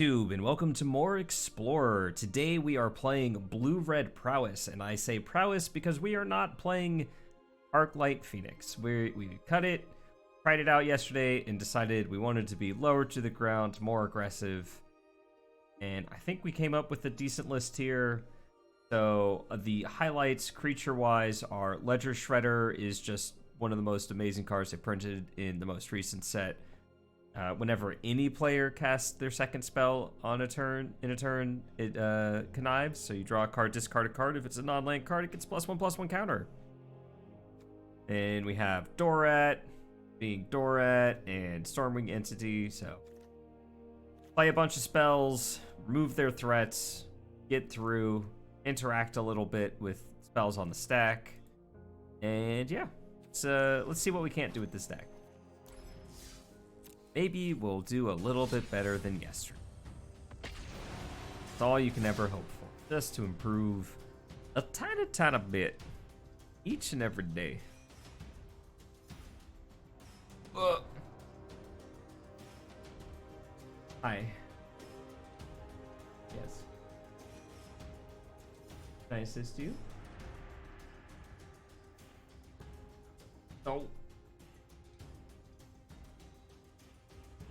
YouTube, and welcome to more Explorer. Today we are playing Blue-Red Prowess, and I say Prowess because we are not playing Arclight Phoenix. We cut it, tried it out yesterday, and decided we wanted to be lower to the ground, more aggressive. And I think we came up with a decent list here. So the highlights, creature-wise, are Ledger Shredder is just one of the most amazing cards they printed in the most recent set. Whenever any player casts their second spell on a turn, it connives. So you draw a card, discard a card. If it's a non-land card, it gets +1/+1 counter. And we have Dorat, being Dorat, and Stormwing Entity. So play a bunch of spells, remove their threats, get through, interact a little bit with spells on the stack, and yeah, let's see what we can't do with this deck. Maybe we'll do a little bit better than yesterday. That's all you can ever hope for. Just to improve a tiny bit each and every day. Hi. Yes. Can I assist you? Oh.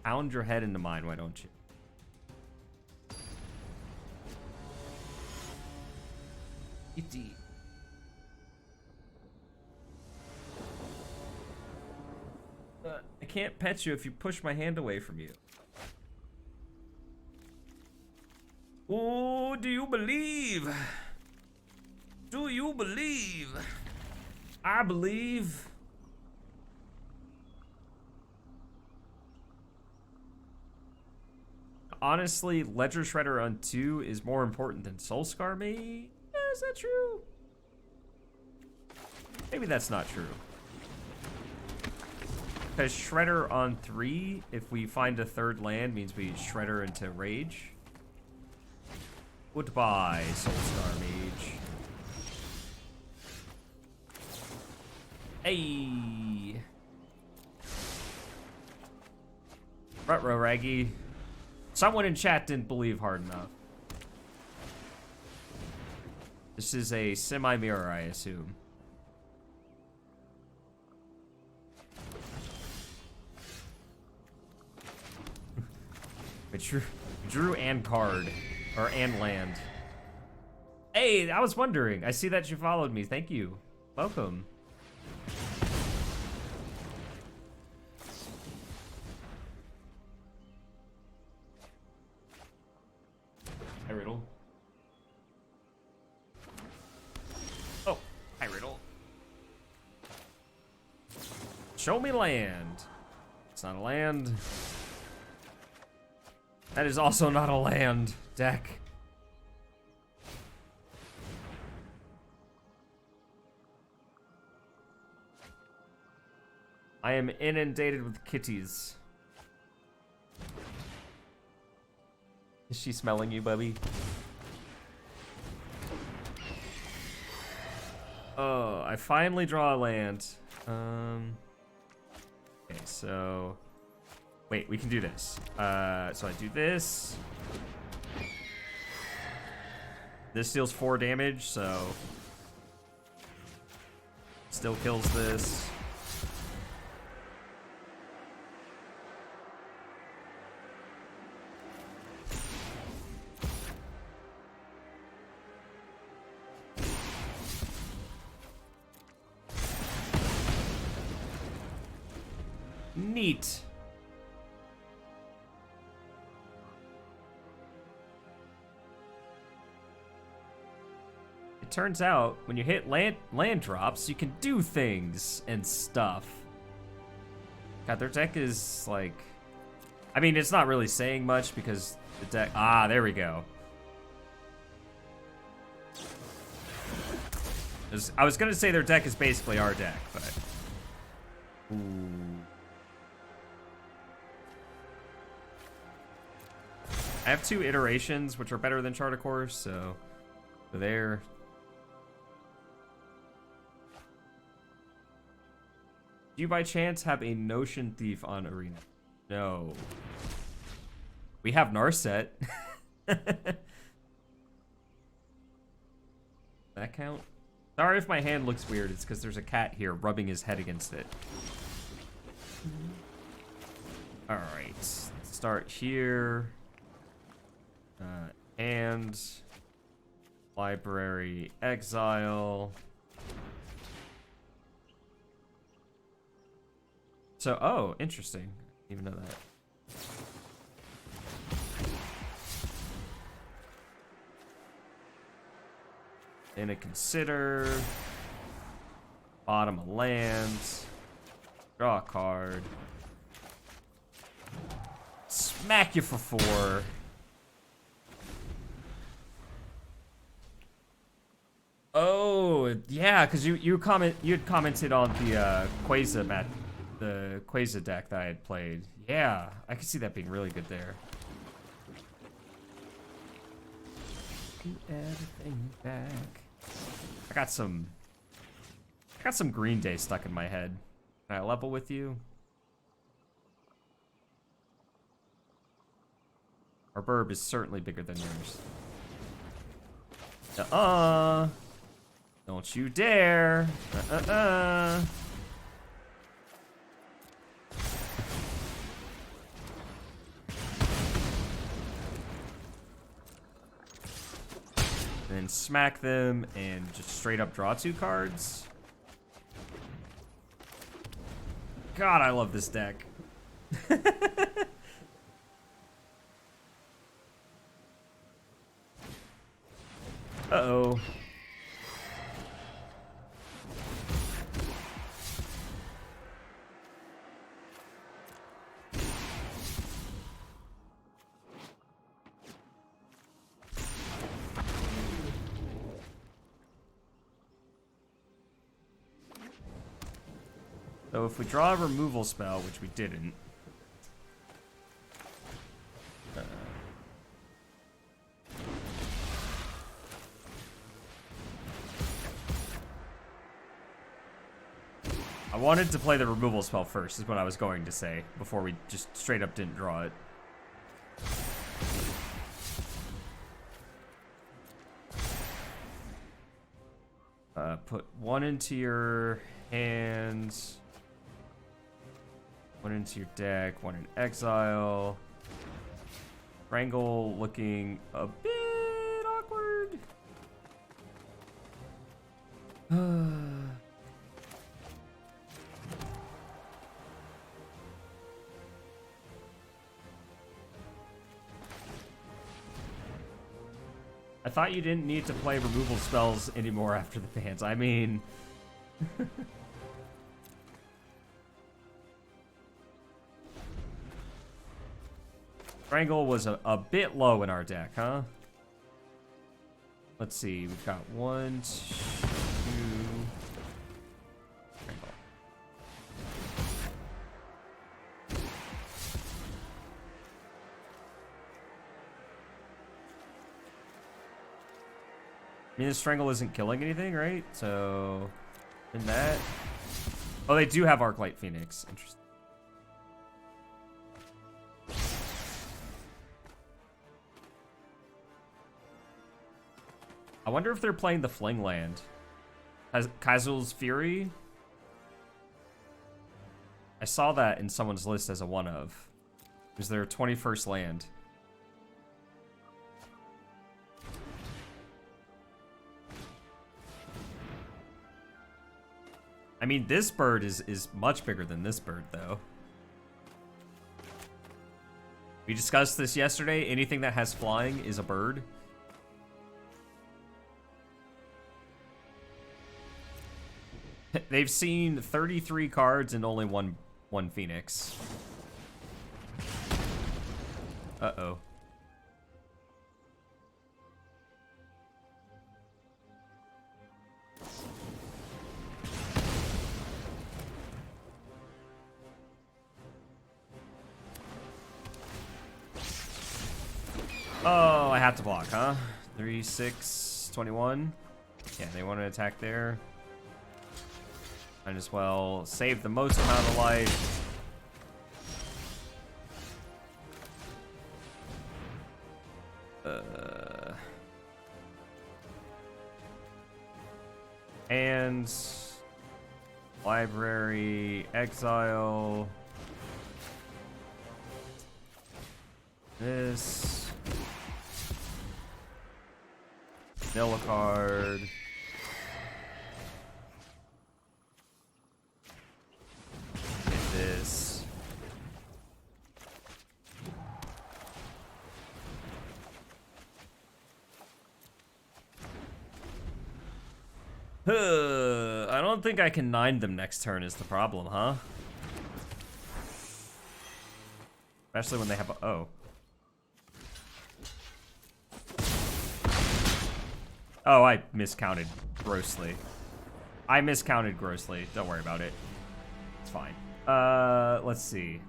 Pound your head into mine, why don't you? Itty. I can't pet you if you push my hand away from you. Oh, do you believe? Do you believe? I believe. Honestly, Ledger Shredder on 2 is more important than Soulscar, maybe? Is that true? Maybe that's not true. Because Shredder on 3, if we find a third land, means we Shredder into Rage. Goodbye, Soulscar Mage. Hey! Rutro Raggy. Someone in chat didn't believe hard enough. This is a semi-mirror, I assume. But drew and card. Or and land. Hey, I was wondering. I see that you followed me. Thank you. Welcome. Hi, Riddle. Oh, hi, Riddle. Show me land. It's not a land. That is also not a land deck. I am inundated with kitties. Is she smelling you, Bubby? Oh, I finally draw a land. Okay, so... Wait, we can do this. So I do this. This deals 4 damage, so... Still kills this. Neat. It turns out when you hit land drops, you can do things and stuff. God, their deck is like, I mean, it's not really saying much because the deck, there we go. I was gonna say their deck is basically our deck, but ooh. I have 2 iterations, which are better than Chart a Course, so there. Do you by chance have a Notion Thief on Arena? No. We have Narset. That count? Sorry if my hand looks weird. It's because there's a cat here rubbing his head against it. Alright. Let's start here. And library, exile. So, oh, interesting. I didn't even know that. Then a consider. Bottom of lands. Draw a card. Smack you for 4. Oh, yeah, because you had commented on the Quasar deck that I had played. Yeah, I could see that being really good there. Do everything back. I got some Green Day stuck in my head. Can I level with you? Our burb is certainly bigger than yours. Don't you dare. And then smack them and just straight up draw 2 cards. God, I love this deck. Uh-oh. So if we draw a removal spell, which we didn't. I wanted to play the removal spell first, is what I was going to say, before we just straight up didn't draw it. Put 1 into your hands. 1 into your deck, 1 in exile. Wrangle looking a bit awkward. I thought you didn't need to play removal spells anymore after the bans. I mean... Wrangle was a bit low in our deck, huh? Let's see, we've got 1, 2... Wrangle. I mean, the Strangle isn't killing anything, right? So, in that... Oh, they do have Arclight Phoenix. Interesting. I wonder if they're playing the Fling land. Kaiser's Fury? I saw that in someone's list as a one of. It was their 21st land. I mean, this bird is much bigger than this bird, though. We discussed this yesterday. Anything that has flying is a bird. They've seen 33 cards and only one Phoenix. Uh-oh. Oh, I have to block, huh? 3, 6, 21. Yeah, they want to attack there. Might as well save the most amount of life. And library, exile. This. Mill a card. Get this. I don't think I can 9 them next turn is the problem, huh? Especially when they have a... Oh. Oh, I miscounted grossly. I miscounted grossly. Don't worry about it. It's fine. Let's see.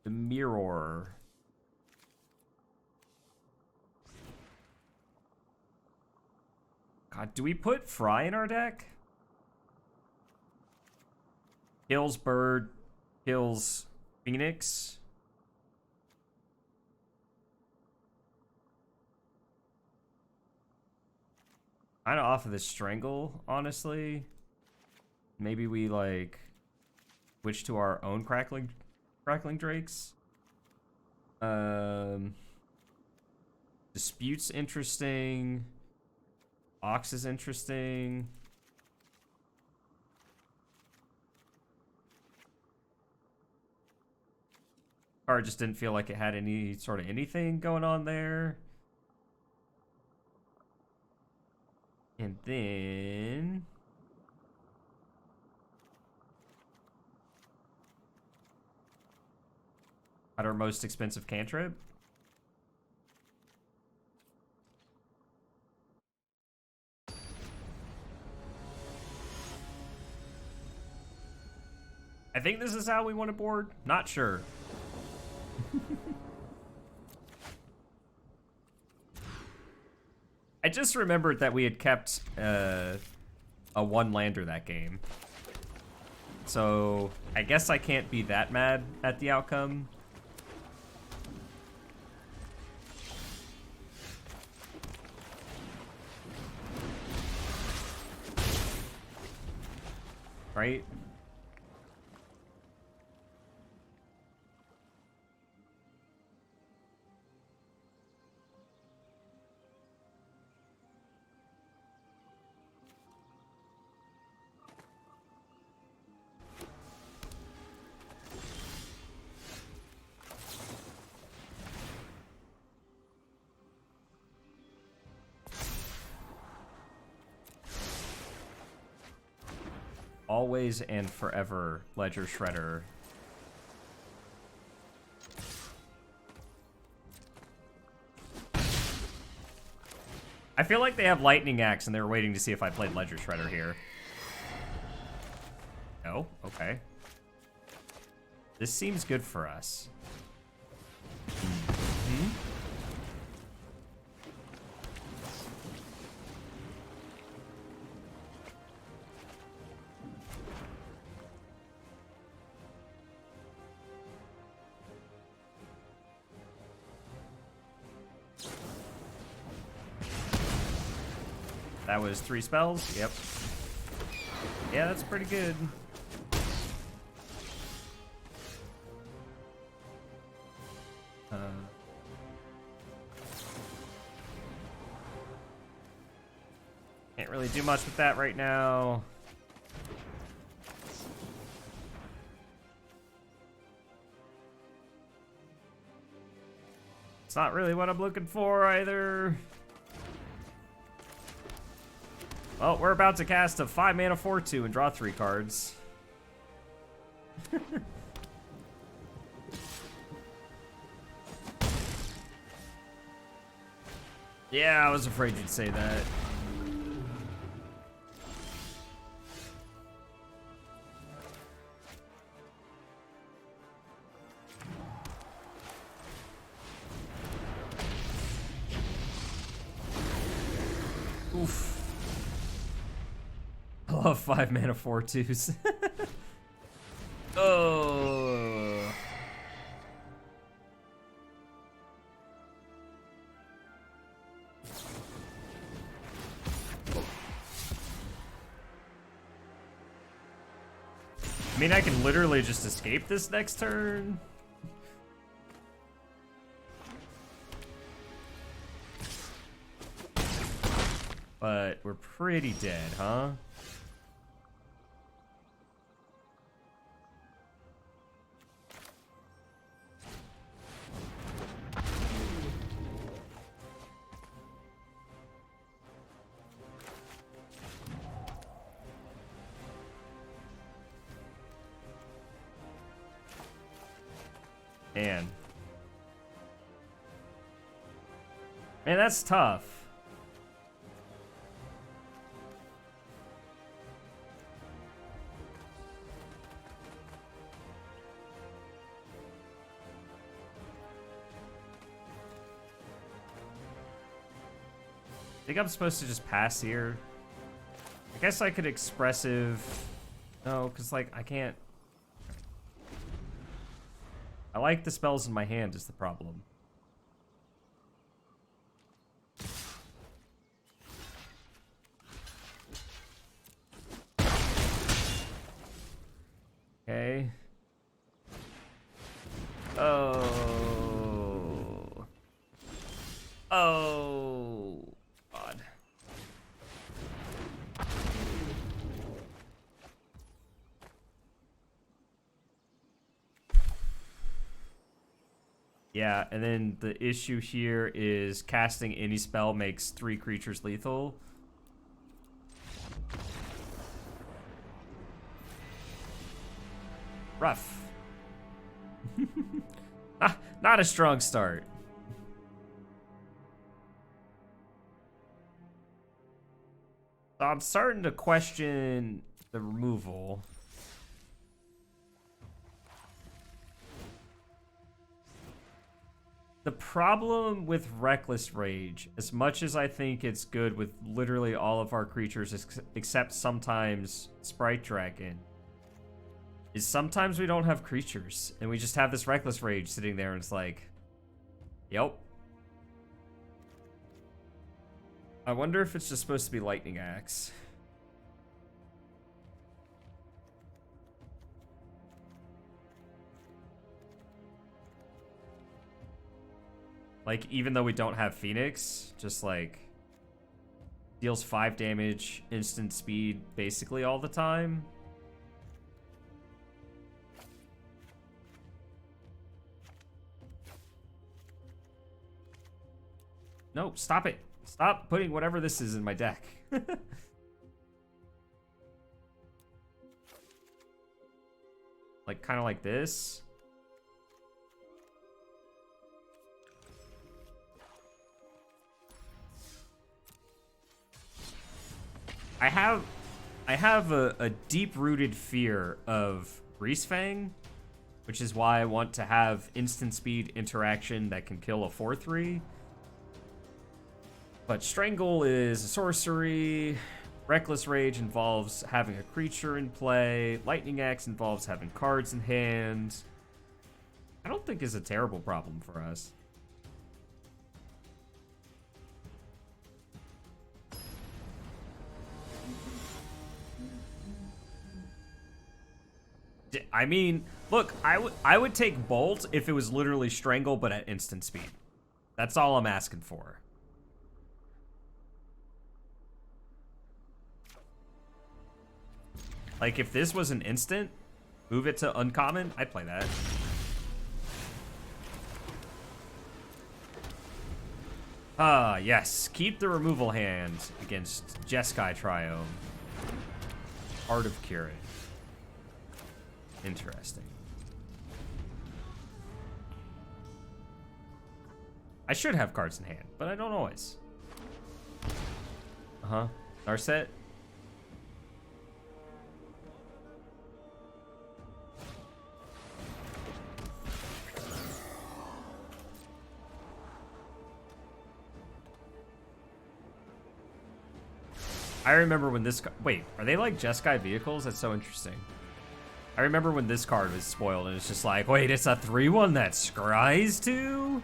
The mirror. God, do we put Fry in our deck? Kills bird, kills Phoenix. Kind of off of the strangle, honestly. Maybe we like switch to our own crackling drakes. Dispute's interesting. Ox is interesting. Card just didn't feel like it had any sort of anything going on there. And then... at our most expensive cantrip. I think this is how we want to board. Not sure. I just remembered that we had kept a one-lander that game. So I guess I can't be that mad at the outcome. Right? Always and forever, Ledger Shredder. I feel like they have Lightning Axe and they were waiting to see if I played Ledger Shredder here. No? Okay. This seems good for us. That was 3 spells? Yep. Yeah, that's pretty good. Can't really do much with that right now. It's not really what I'm looking for either. Well, we're about to cast a 5-mana 4/2 and draw 3 cards. Yeah, I was afraid you'd say that. Oof. I love 5 mana 4/2s. Oh. I mean, I can literally just escape this next turn. But we're pretty dead, huh? Man, that's tough. I think I'm supposed to just pass here. I guess I could expressive. No, because, like, I can't. I like the spells in my hand is the problem. Okay. Oh. Oh. God. Yeah, and then the issue here is casting any spell makes 3 creatures lethal. Rough. Not a strong start. So I'm starting to question the removal. The problem with Reckless Rage, as much as I think it's good with literally all of our creatures except sometimes Sprite Dragon, is sometimes we don't have creatures and we just have this Reckless Rage sitting there and it's like, yep. I wonder if it's just supposed to be Lightning Axe. Like, even though we don't have Phoenix, just like deals 5 damage, instant speed basically all the time. No, stop it. Stop putting whatever this is in my deck. Like, kind of like this. I have a deep-rooted fear of Greasefang, which is why I want to have instant speed interaction that can kill a 4/3. But Strangle is a sorcery. Reckless Rage involves having a creature in play. Lightning Axe involves having cards in hand. I don't think is a terrible problem for us. I mean, look, I would take Bolt if it was literally Strangle, but at instant speed. That's all I'm asking for. Like, if this was an instant, move it to uncommon, I'd play that. Ah, yes. Keep the removal hand against Jeskai Triome. Art of Curing. Interesting. I should have cards in hand, but I don't always. Uh-huh. Narset? I remember when this... Wait, are they like Jeskai vehicles? That's so interesting. I remember when this card was spoiled, and it's just like, wait, it's a 3-1 that scries too?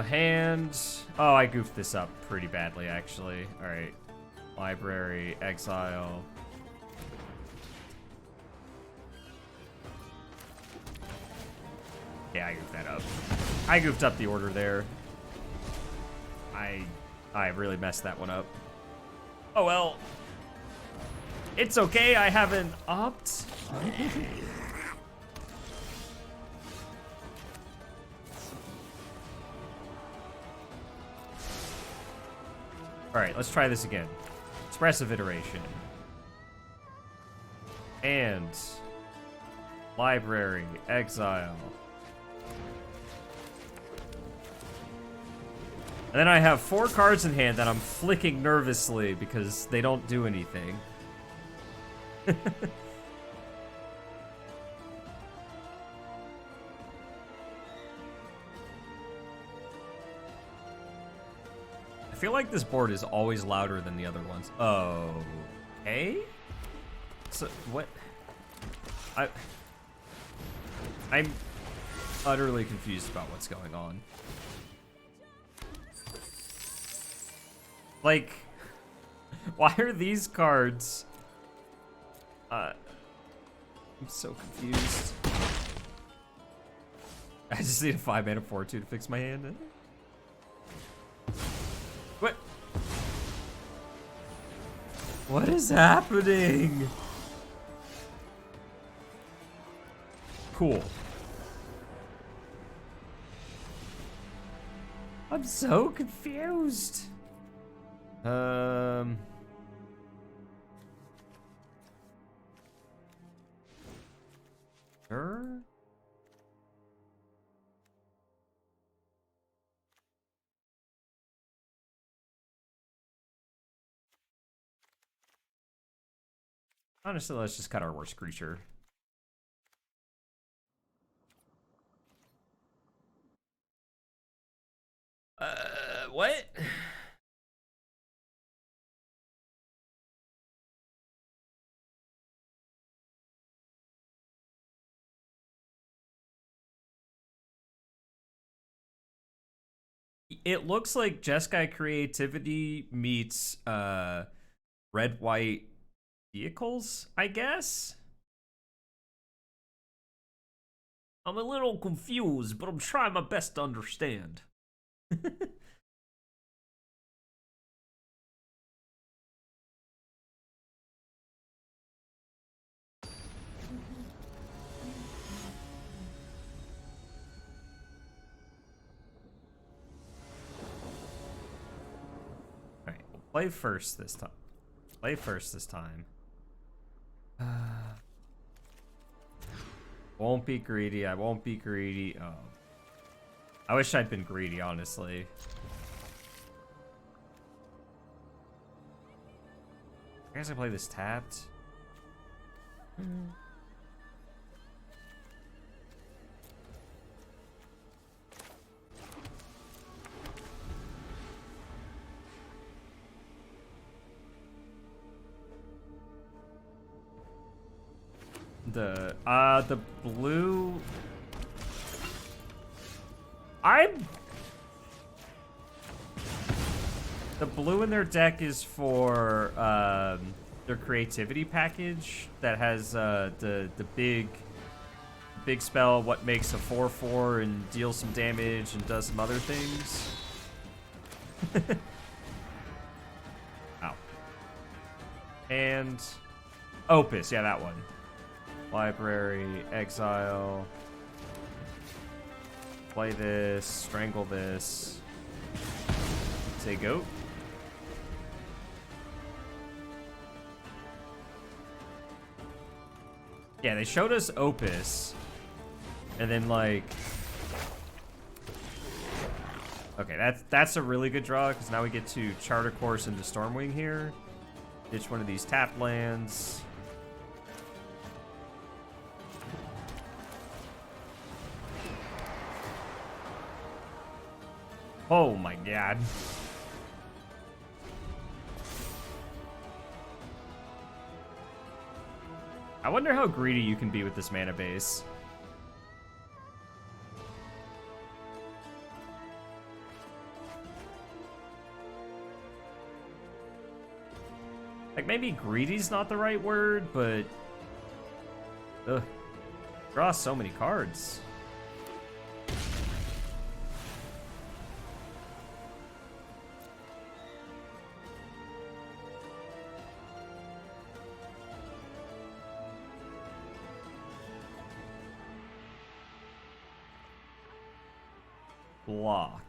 Hand... Oh, I goofed this up pretty badly, actually. Alright. Library, exile... Yeah, I goofed that up. I goofed up the order there. I really messed that one up. Oh well. It's okay, I haven't upped. Alright, let's try this again. Expressive iteration. And... Library, exile... And then I have 4 cards in hand that I'm flicking nervously because they don't do anything. I feel like this board is always louder than the other ones. Oh, okay? So, what? I'm utterly confused about what's going on. Like, why are these cards? I'm so confused. I just need a 5-mana 4/2 to fix my hand. What? What is happening? Cool. I'm so confused. Sure. Honestly, let's just cut our worst creature. What? It looks like Jeskai creativity meets red-white vehicles, I guess? I'm a little confused, but I'm trying my best to understand. Alright, we'll play first this time. Play first this time. Won't be greedy. I won't be greedy. Oh. I wish I'd been greedy, honestly. I guess I play this tapped. The blue... The blue in their deck is for their creativity package that has the big spell, what makes a 4/4 and deals some damage and does some other things. Ow. And Opus, yeah, that one. Library, exile. Play this, strangle this. Say go. Yeah, they showed us Opus. And then like... Okay, that's a really good draw, because now we get to Charter Course into Stormwing here. Ditch one of these tap lands. Oh my god. I wonder how greedy you can be with this mana base. Like, maybe greedy's not the right word, but... Ugh. Draw so many cards. Block.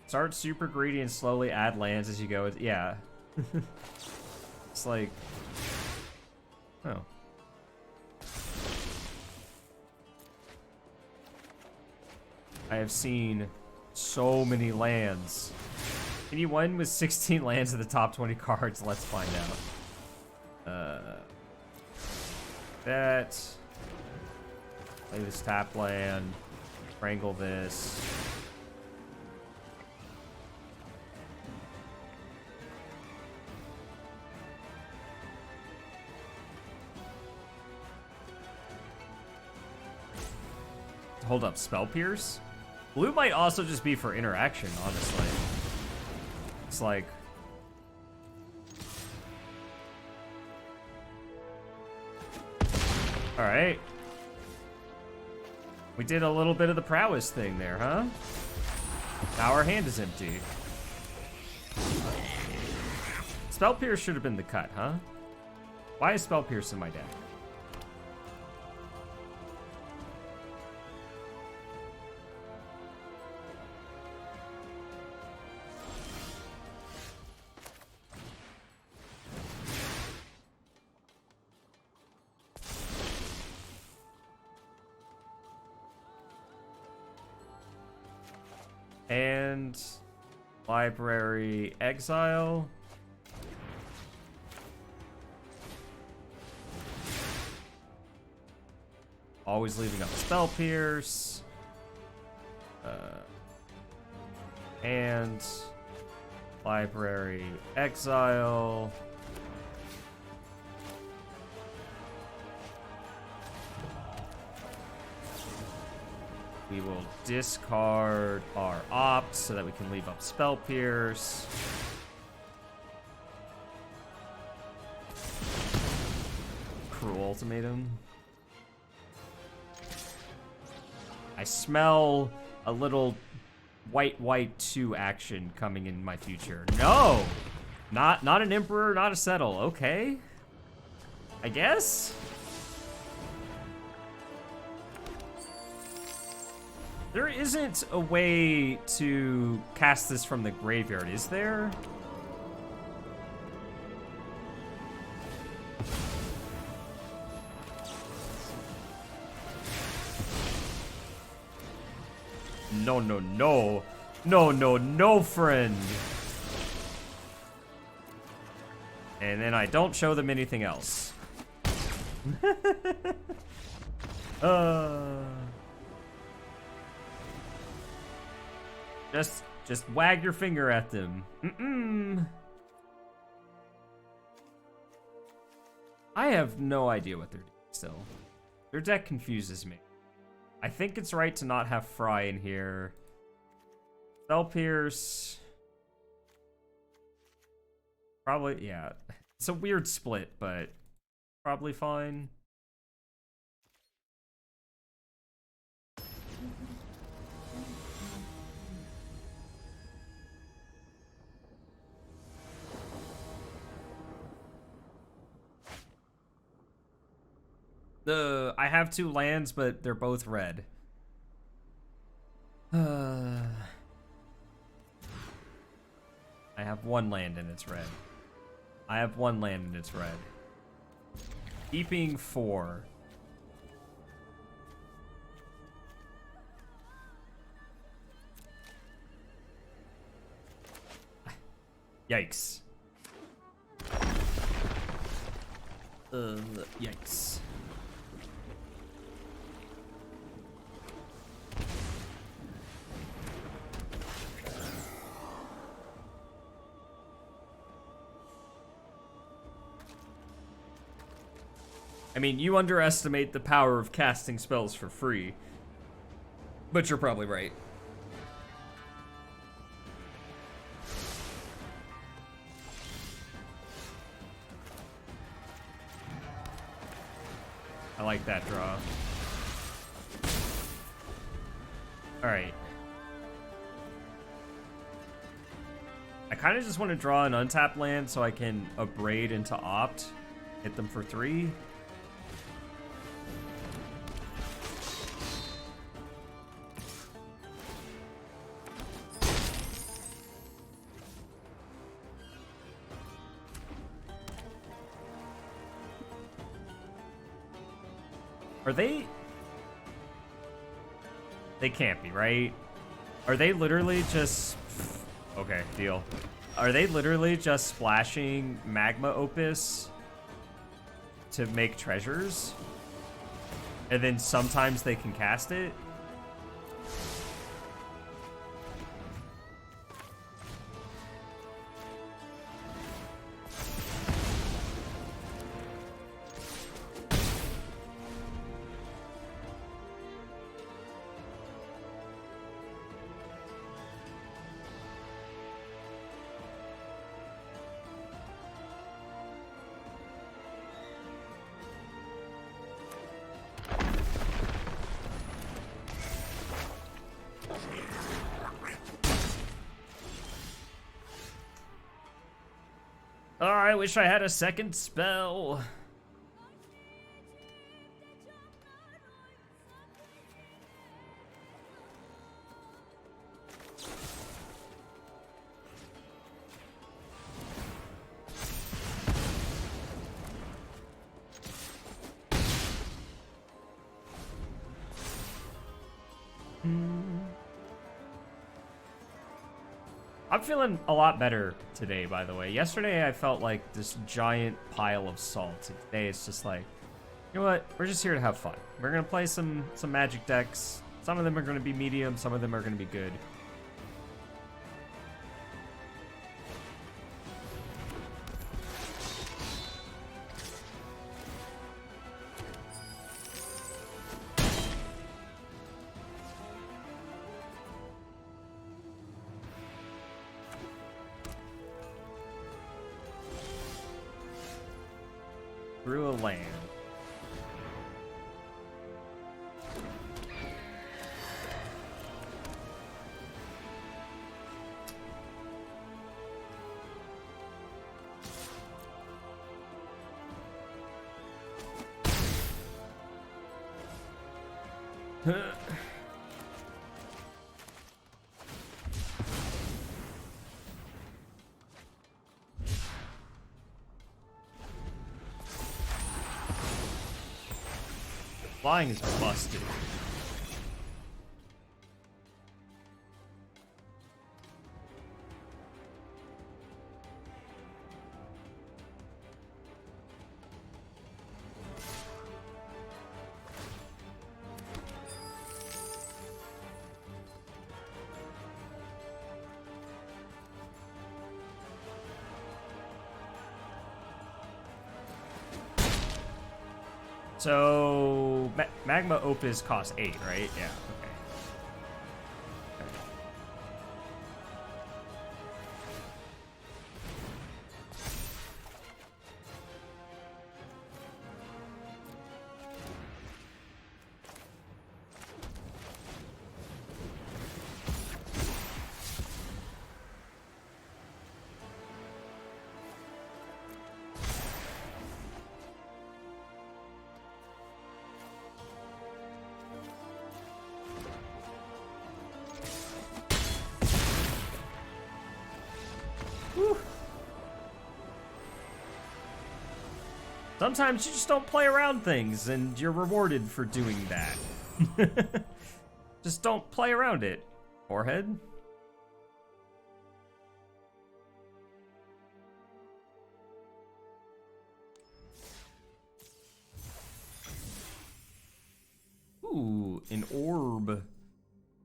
Start super greedy and slowly add lands as you go. Yeah. It's like... Oh. I have seen so many lands. Can you win with 16 lands in the top 20 cards? Let's find out. That. Play this tap land. Wrangle this. Hold up, Spell Pierce? Blue might also just be for interaction, honestly. It's like... Alright. We did a little bit of the prowess thing there, huh? Now our hand is empty. Spell Pierce should have been the cut, huh? Why is Spell Pierce in my deck? And library exile. Always leaving up Spell Pierce. And library exile. We will discard our opt so that we can leave up Spell Pierce. Cruel Ultimatum. I smell a little white 2 action coming in my future. No! Not an Emperor, not a Settle. Okay. I guess? There isn't a way to cast this from the graveyard, is there? No, no, no. No, no, no, friend. And then I don't show them anything else. Just wag your finger at them. I have no idea what they're doing still. Their deck confuses me. I think it's right to not have Fry in here. Spell Pierce. Probably, yeah. It's a weird split, but probably fine. I have 2 lands, but they're both red. I have 1 land and it's red. I have 1 land and it's red. Keeping 4. Yikes. Yikes. I mean, you underestimate the power of casting spells for free. But you're probably right. I like that draw. Alright. I kind of just want to draw an untapped land so I can abrade into opt. Hit them for 3. Are they... They can't be, right? Are they literally just... Okay, deal. Are they literally just splashing Magma Opus to make treasures? And then sometimes they can cast it? Oh, I wish I had a second spell. I'm feeling a lot better today, by the way. Yesterday, I felt like this giant pile of salt. Today, it's just like, you know what? We're just here to have fun. We're going to play some magic decks. Some of them are going to be medium. Some of them are going to be good. Through a land. Flying is busted. So, Magma Opus costs 8, right? Yeah, okay. Sometimes you just don't play around things, and you're rewarded for doing that. Just don't play around it, forehead. Ooh, an orb.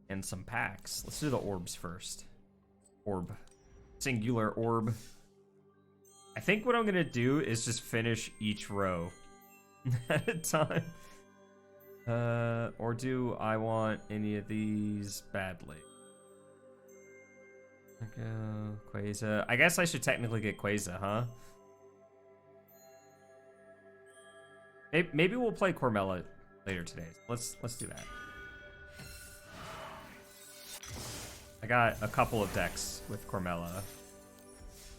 And some packs. Let's do the orbs first. Orb. Singular orb. I think what I'm gonna do is just finish each row at a time. Or do I want any of these badly? Okay, Quasar. I guess I should technically get Quasar, huh? Maybe we'll play Cormella later today. Let's do that. I got a couple of decks with Cormella.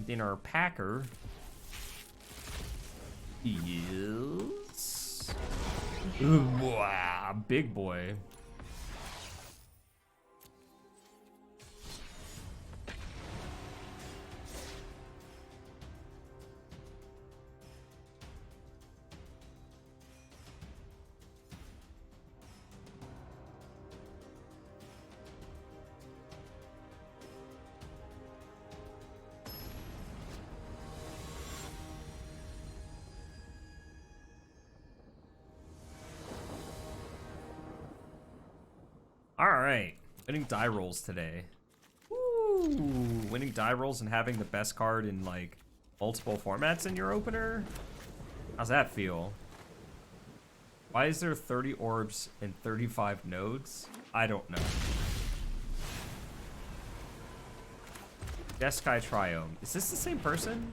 Then our Packer is... Ooh, wow, big boy. Alright, winning die rolls today. Woo! Winning die rolls and having the best card in, like, multiple formats in your opener? How's that feel? Why is there 30 orbs and 35 nodes? I don't know. Jeskai Triome. Is this the same person?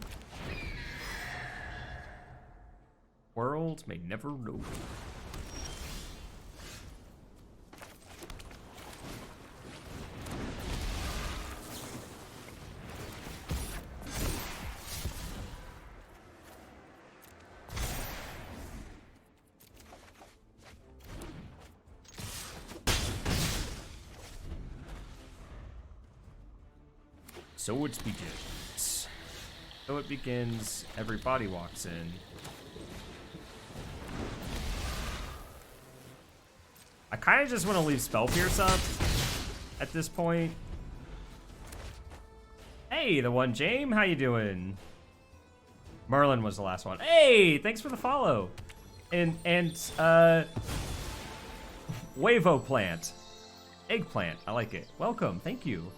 World may never know. So it begins. So it begins, everybody walks in. I kind of just want to leave Spell Pierce up at this point. Hey, the one James, how you doing? Merlin was the last one. Hey, thanks for the follow. And Wavo plant. Eggplant, I like it. Welcome, thank you.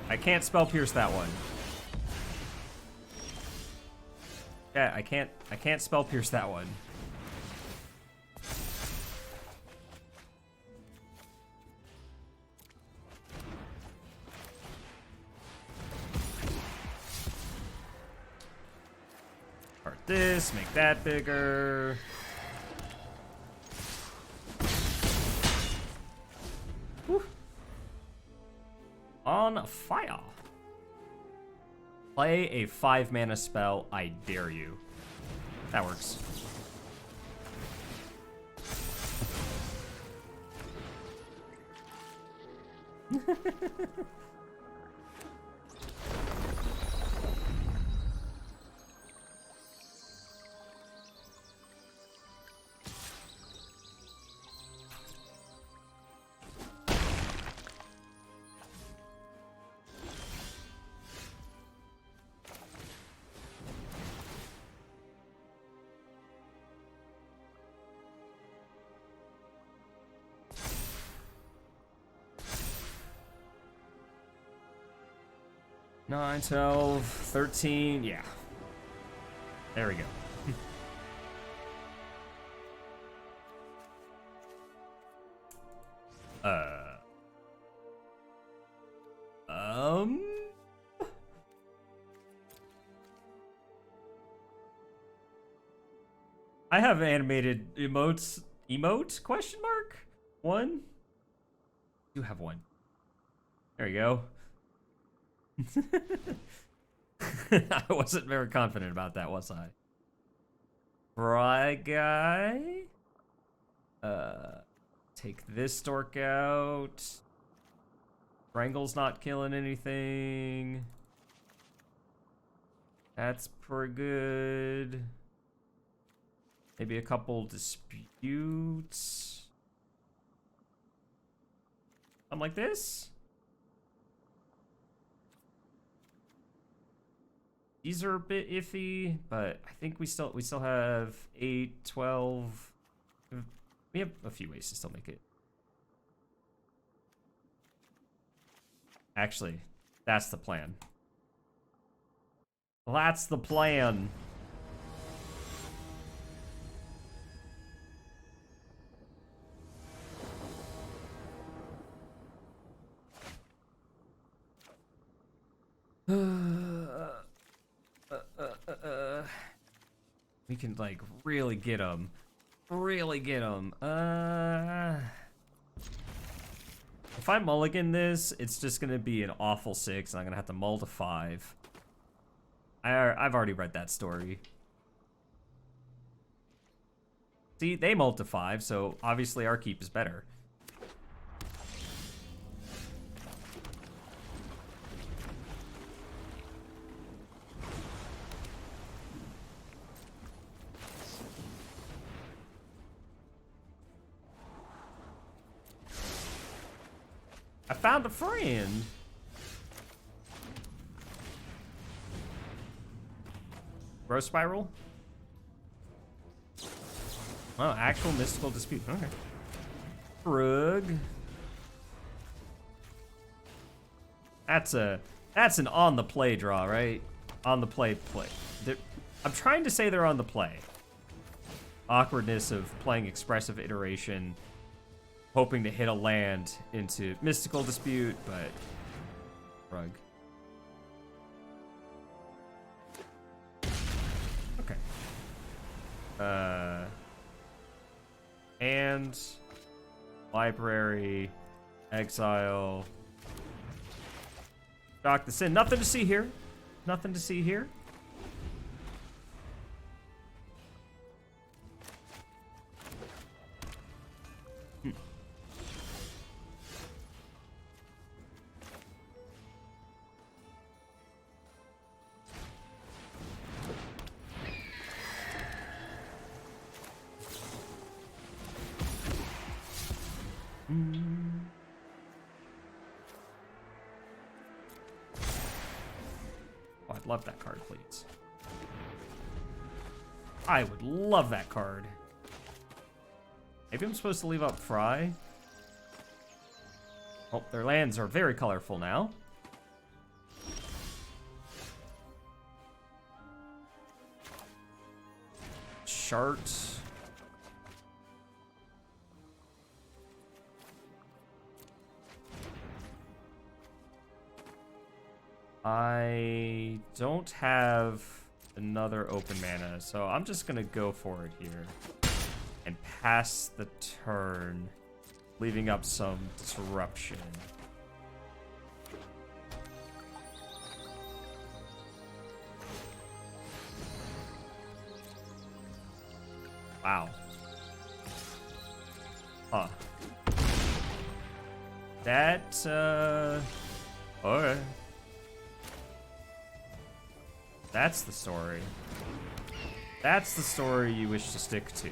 I can't Spell Pierce that one. Yeah, I can't Spell Pierce that one. Start this, make that bigger. Whew. On fire. Play a 5-mana spell, I dare you. That works. Nine, 12, 13, yeah. There we go. I have animated emote question mark? One? You have one. There you go. I wasn't very confident about that, was I? Fry guy. Take this dork out. Strangle's not killing anything. That's pretty good. Maybe a couple disputes. Something like this. These are a bit iffy, but I think we still have 8, 12. We have a few ways to still make it. Actually, that's the plan. That's the plan. We can, like, really get them. Really get them. If I mulligan this, it's just gonna be an awful 6, and I'm gonna have to mull to 5. I've already read that story. See, they mulled to 5, so obviously our keep is better. I found a friend. Growth spiral? Oh, actual mystical dispute. Okay. Rug. That's an on the play draw, right? On the play. I'm trying to say they're on the play. Awkwardness of playing expressive iteration, hoping to hit a land into mystical dispute, but rug. Okay. And library, exile, shock the sin. Nothing to see here. Nothing to see here. Oh, I'd love that card, please. I would love that card. Maybe I'm supposed to leave up Fry. Oh, their lands are very colorful now. Chart. I don't have another open mana, so I'm just gonna go for it here and pass the turn, leaving up some disruption. Wow. Huh. That, alright. That's the story. That's the story you wish to stick to.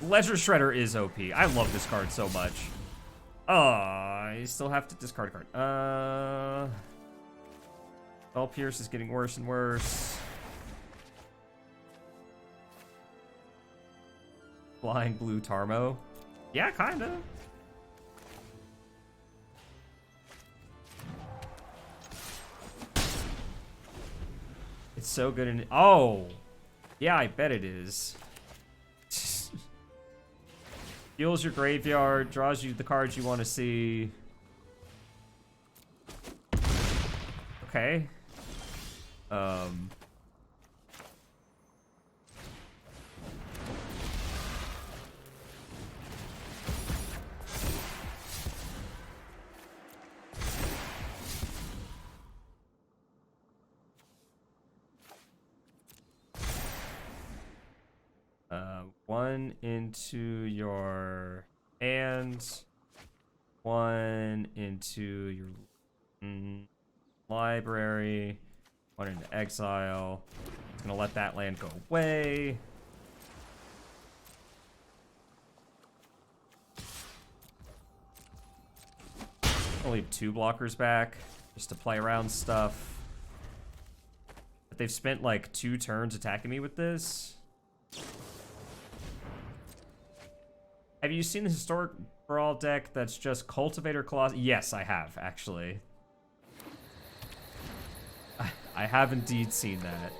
Ledger Shredder is OP. I love this card so much. I still have to discard a card. Spell Pierce is getting worse and worse. Flying Blue Tarmo. Yeah, kinda. It's so good in... Oh! Yeah, I bet it is. Heals your graveyard, draws you the cards you want to see. Okay. One into your hands, one into your library, one into exile. It's gonna let that land go away. I'll leave 2 blockers back just to play around stuff. But they've spent like 2 turns attacking me with this. Have you seen the Historic Brawl deck that's just Cultivator Colossus? Yes, I have, actually. I have indeed seen that.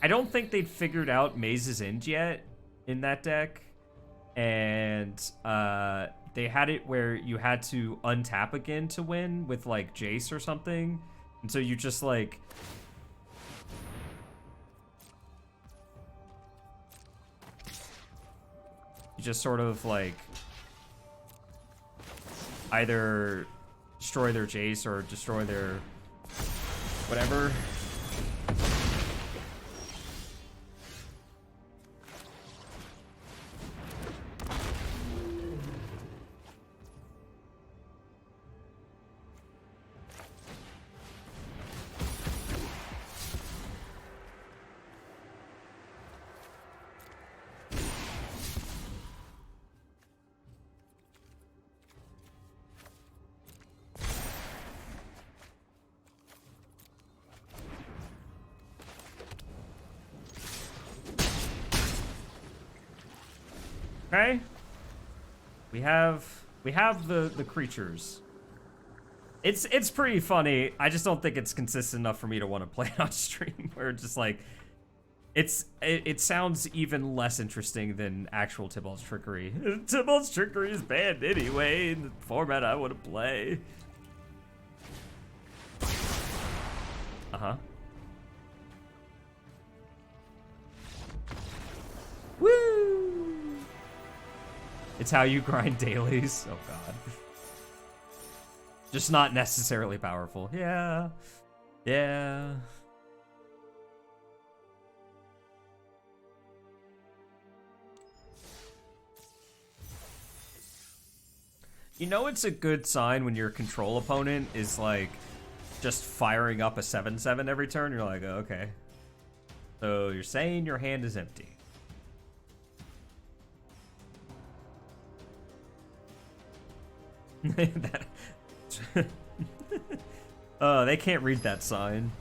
I don't think they'd figured out Maze's End yet in that deck. And they had it where you had to untap again to win with like Jace or something. And so you just like... You just sort of like either destroy their Jace or destroy their whatever. Okay. We have the creatures. It's pretty funny. I just don't think it's consistent enough for me to want to play it on stream. Where it's just like it sounds even less interesting than actual Tybalt's Trickery. Tybalt's Trickery is banned anyway in the format I want to play. Uh-huh. Woo! It's how you grind dailies. Oh god. Just not necessarily powerful. Yeah. Yeah. You know it's a good sign when your control opponent is like just firing up a 7/7 every turn. You're like, oh, okay. So you're saying your hand is empty. That they can't read that sign.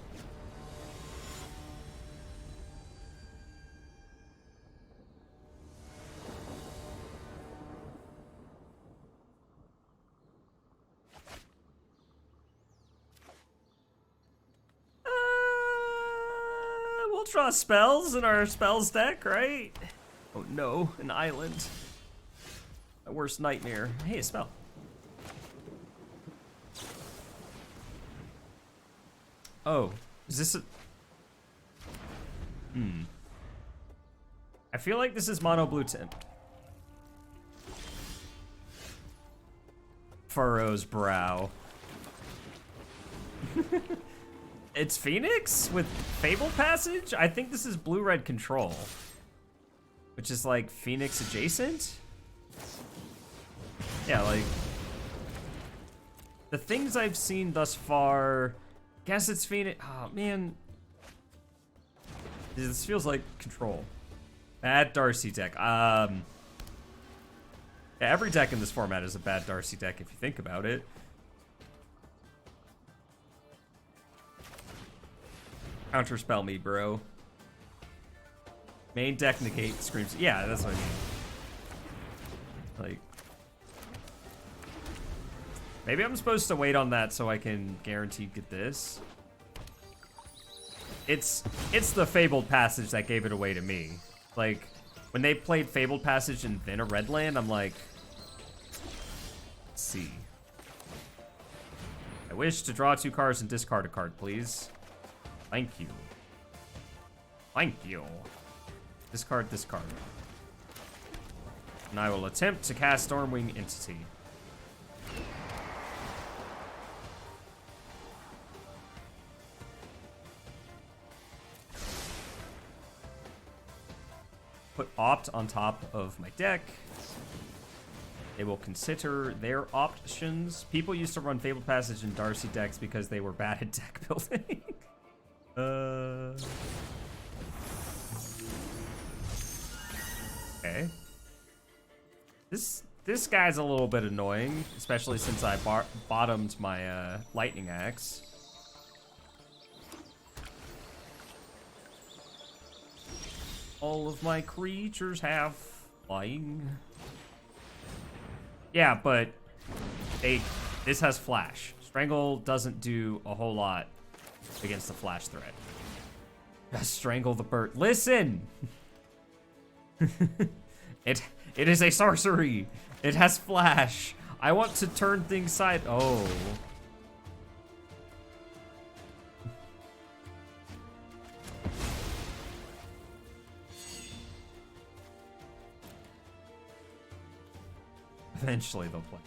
We'll draw spells in our spells deck, right? Oh no, an island. My worst nightmare. Hey, a spell. Oh, is this a... I feel like this is mono blue tint. Furrow's brow. It's Phoenix with Fable Passage? I think this is blue-red control. Which is like Phoenix adjacent? Yeah, like... The things I've seen thus far... Guess it's Phoenix. Oh, man. This feels like control. Bad Darcy deck. Yeah, every deck in this format is a bad Darcy deck if you think about it. Counterspell me, bro. Main deck negate screams. Yeah, that's what I mean. Like, maybe I'm supposed to wait on that so I can guaranteed get this. It's the Fabled Passage that gave it away to me. Like, when they played Fabled Passage and then a red land, I'm like, let's see. I wish to draw 2 cards and discard a card, please. Thank you. Thank you. Discard, discard. And I will attempt to cast Stormwing Entity. Put Opt on top of my deck. They will consider their options. People used to run Fabled Passage in Darcy decks because they were bad at deck building. Okay. This This guy's a little bit annoying, especially since I bottomed my lightning axe. All of my creatures have flying. Yeah, but this has flash. Strangle doesn't do a whole lot against the flash threat. Just strangle the bird. Listen! It is a sorcery. It has flash. I want to turn things side. Oh. Eventually they'll play.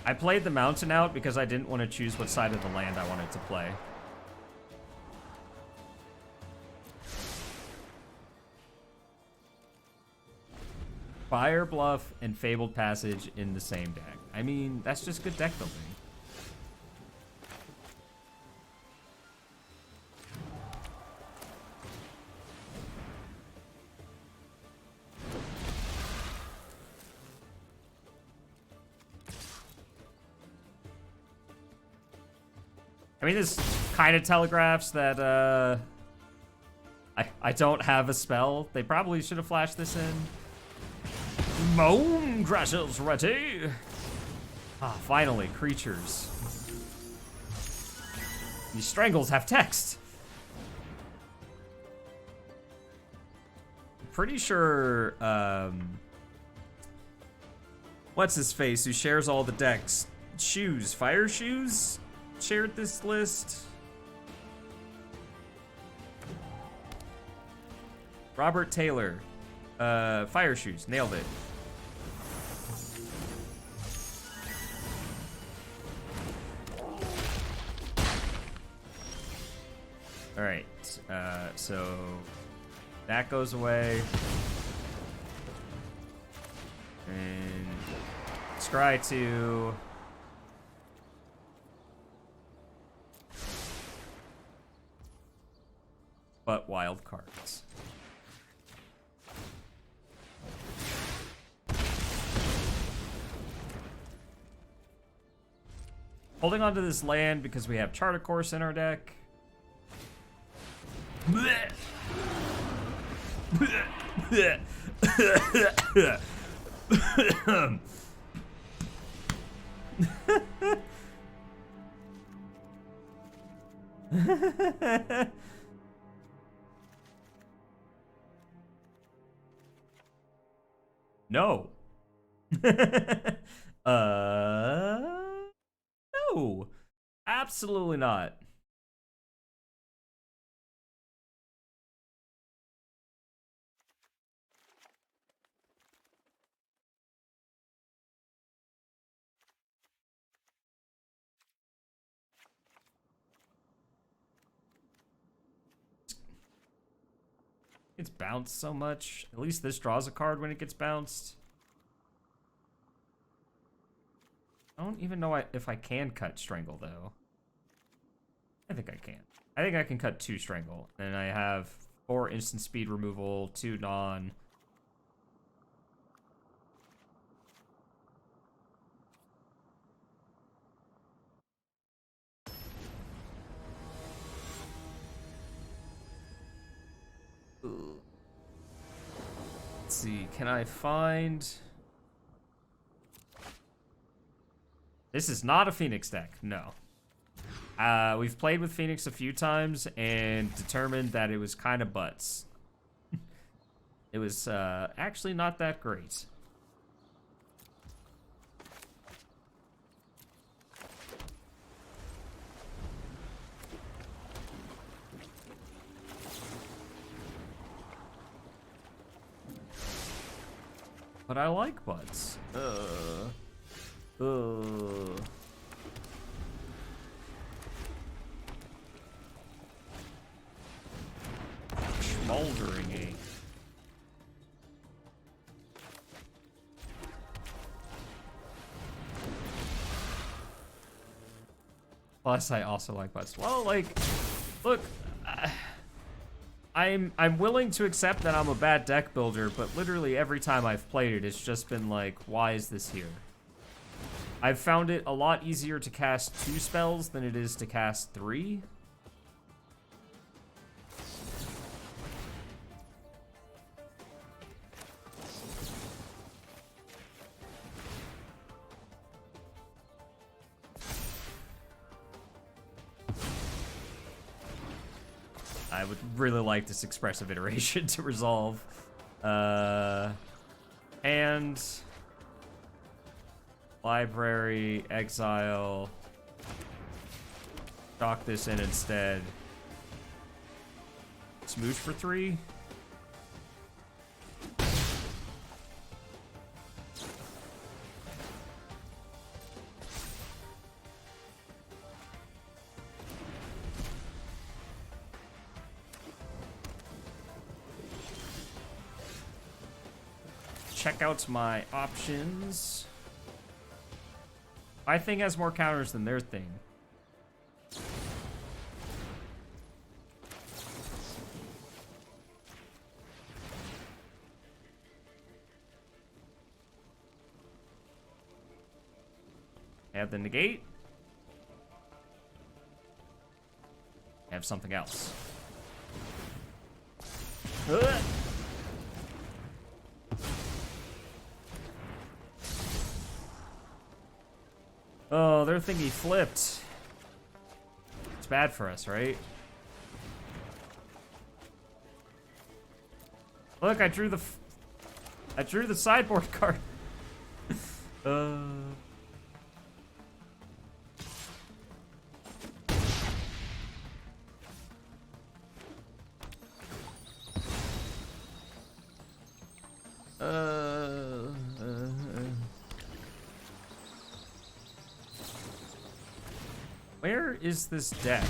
I played the mountain out because I didn't want to choose what side of the land I wanted to play. Fire Bluff and Fabled Passage in the same deck. I mean, that's just good deck building. I mean, this kind of telegraphs that I don't have a spell. They probably should have flashed this in. Moan Crashes ready. Ah, finally, creatures. These strangles have text. Pretty sure, what's his face, who shares all the decks? Shoes, Fire Shoes, shared this list. Robert Taylor, Fire Shoes, nailed it. All right, so that goes away. And scry 2. But wild cards. Holding on to this land because we have Charter Course in our deck. No. No. Absolutely not. It's bounced so much. At least this draws a card when it gets bounced. I don't even know if I can cut Strangle, though. I think I can. I think I can cut 2 Strangle. And I have 4 instant speed removal, 2 non. Let's see, can I find... This is not a Phoenix deck, no. We've played with Phoenix a few times and determined that it was kind of butts. It was actually not that great. But I like butts. Smoldering. Plus, I also like butts. Well, like, look, I'm willing to accept that I'm a bad deck builder, but literally every time I've played it, it's just been like, why is this here? I've found it a lot easier to cast 2 spells than it is to cast 3. I would really like this expressive iteration to resolve. And library, exile. Dock this in instead. Smooch for 3. Check out my options. My thing has more counters than their thing. Have the negate. Have something else. Ugh. Oh, their thingy flipped. It's bad for us, right? Look, I drew the sideboard card. Where is this deck?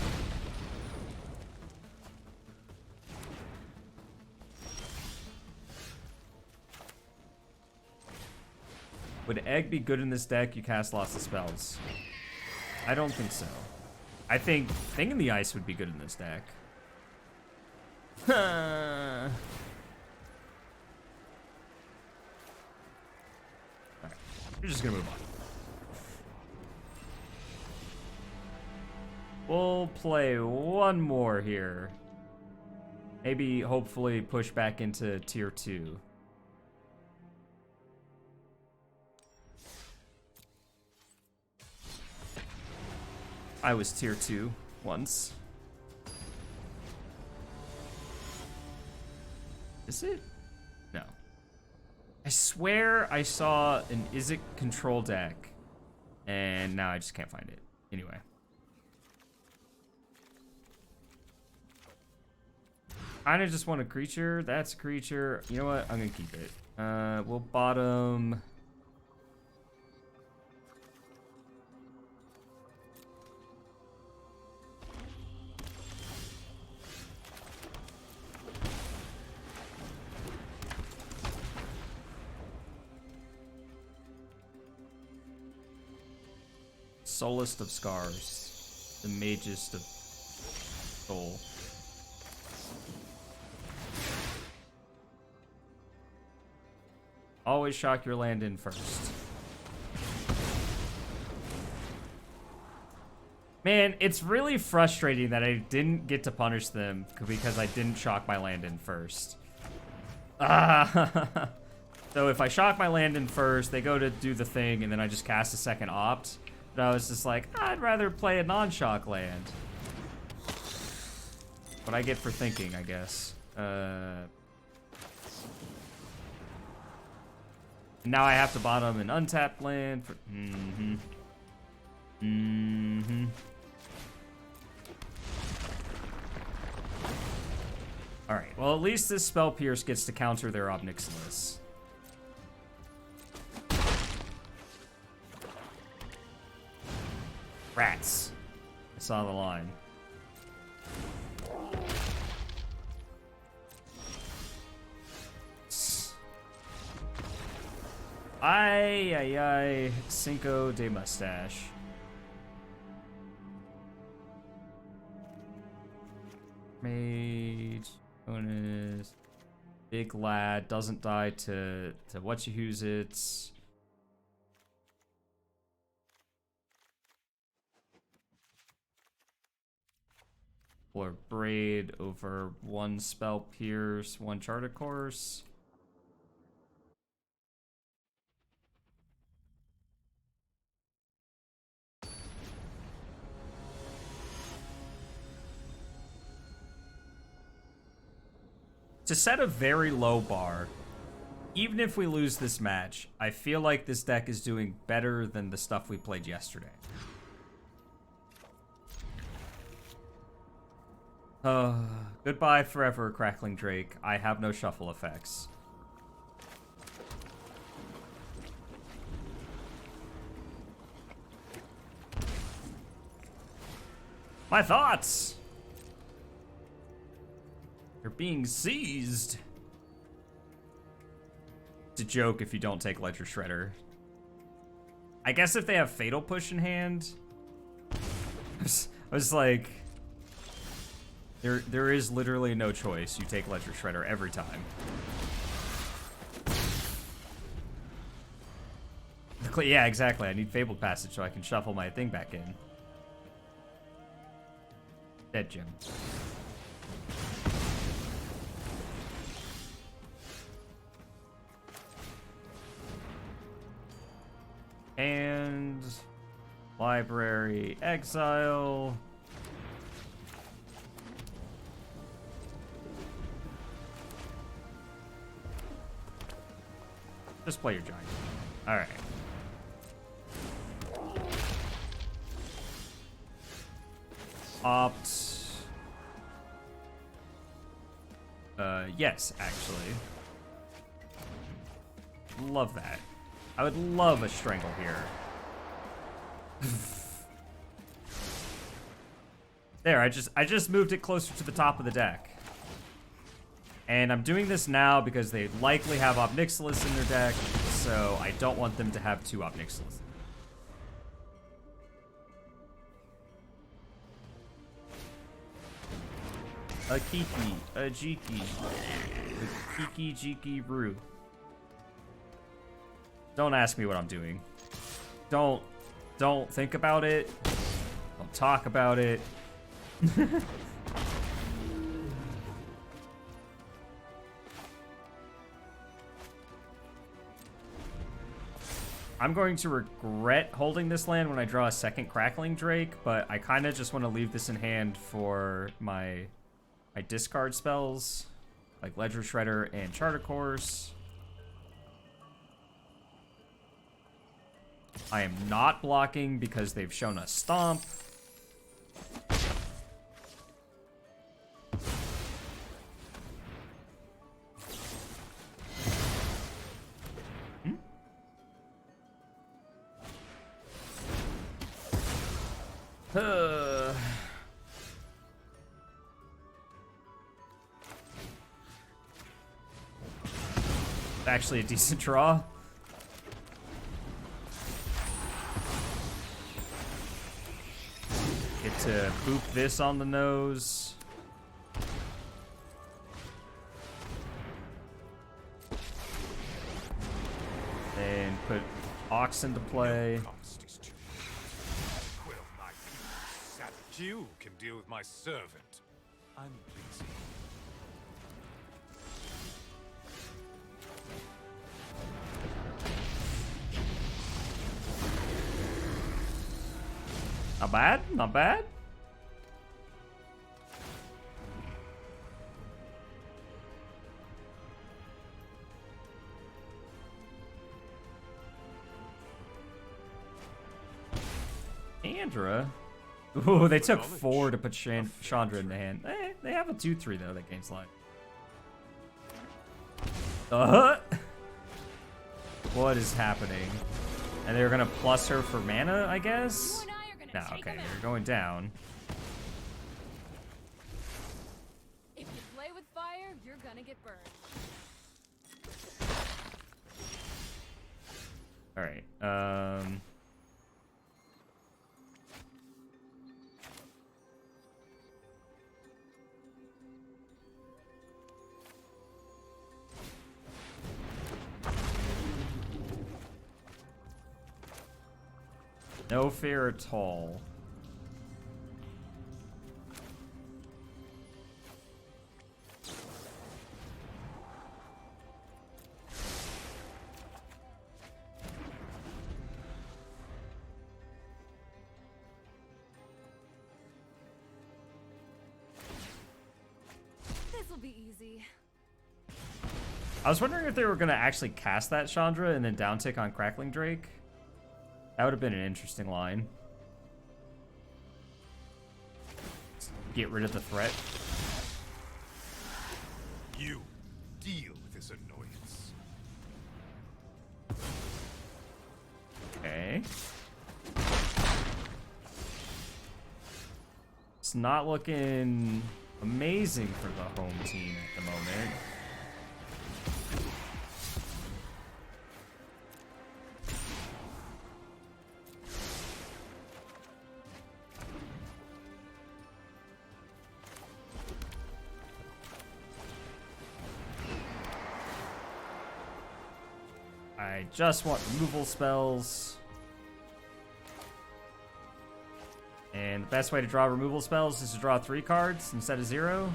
Would Egg be good in this deck? You cast lots of spells. I don't think so. I think Thing in the Ice would be good in this deck. Alright, we're just gonna move on. We'll play one more here. Maybe, hopefully, push back into tier 2. I was tier 2 once. Is it? No. I swear I saw an Is It control deck, and now I just can't find it. Anyway. Kinda just want a creature. That's a creature. You know what? I'm gonna keep it. We'll bottom. Soulest of Scars. The Magest of Soul. Always shock your land in first. Man, it's really frustrating that I didn't get to punish them because I didn't shock my land in first. So if I shock my land in first, they go to do the thing, and then I just cast a second opt. But I was just like, I'd rather play a non-shock land. What I get for thinking, I guess. Now I have to bottom an untapped land for. Alright, well, at least this Spell Pierce gets to counter their Ob Nixilis. Rats. I saw the line. Ay, Cinco de Mustache. Mage. Bonus. Big lad doesn't die to what you use it. Or braid over 1 spell pierce, 1 charter course. To set a very low bar, even if we lose this match, I feel like this deck is doing better than the stuff we played yesterday. Goodbye forever, Crackling Drake. I have no shuffle effects. My thoughts! You're being seized. It's a joke if you don't take Ledger Shredder. I guess if they have Fatal Push in hand, I was like, there is literally no choice. You take Ledger Shredder every time. Yeah, exactly. I need Fabled Passage so I can shuffle my thing back in. Dead Jim. And library exile. Just play your giant. All right. Opt. Yes, actually. Love that. I would love a strangle here. There, I just moved it closer to the top of the deck. And I'm doing this now because they likely have Obnixilis in their deck, so I don't want them to have 2 Obnixilis. A Kiki, a Jiki, a Kiki Jiki Roo. Don't ask me what I'm doing. Don't think about it. Don't talk about it. I'm going to regret holding this land when I draw a second Crackling Drake, but I kind of just want to leave this in hand for my discard spells, like Ledger Shredder and Charter Course. I am not blocking because they've shown us Stomp. Actually a decent draw. Get to boop this on the nose. Then put Ox into play. You can deal with my servant. I'm pleased. Not bad, not bad. Andra? Ooh, they took 4 to put Chandra in the hand. They have a 2/3 though that gains life. What is happening? And they're gonna plus her for mana, I guess? No, okay, you're going down. If you play with fire, you're gonna get burned. Alright, No fear at all. This'll be easy. I was wondering if they were going to actually cast that Chandra and then downtick on Crackling Drake. That would have been an interesting line. Get rid of the threat. You deal with this annoyance. Okay. It's not looking amazing for the home team at the moment. I just want removal spells. And the best way to draw removal spells is to draw 3 cards instead of 0.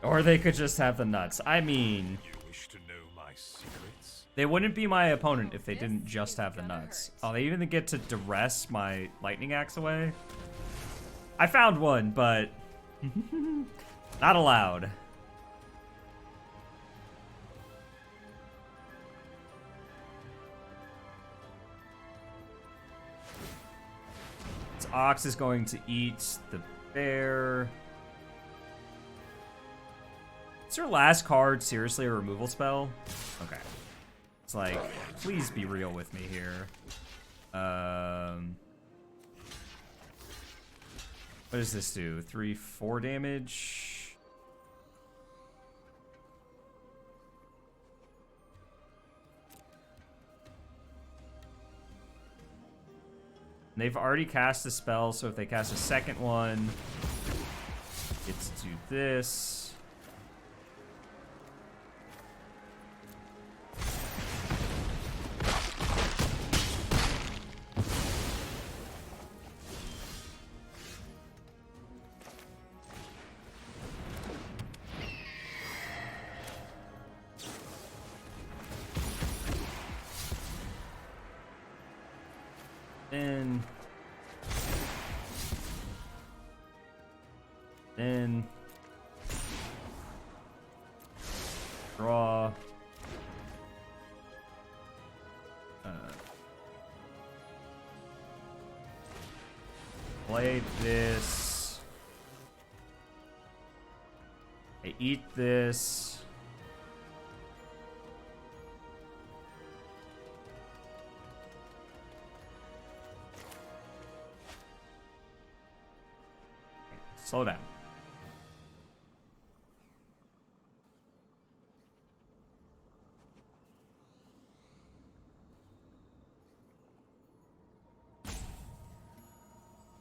Or they could just have the nuts. I mean, You wish to know my secrets? they wouldn't be my opponent if they didn't just have the nuts. Oh, they even get to duress my lightning axe away? I found one, but not allowed. This ox is going to eat the bear. Is your last card seriously a removal spell? Okay. It's like, please be real with me here. What does this do? 3-4 damage? And they've already cast a spell, so if they cast a second one, it's to do this. Then draw. Play this. I eat this. Slow down.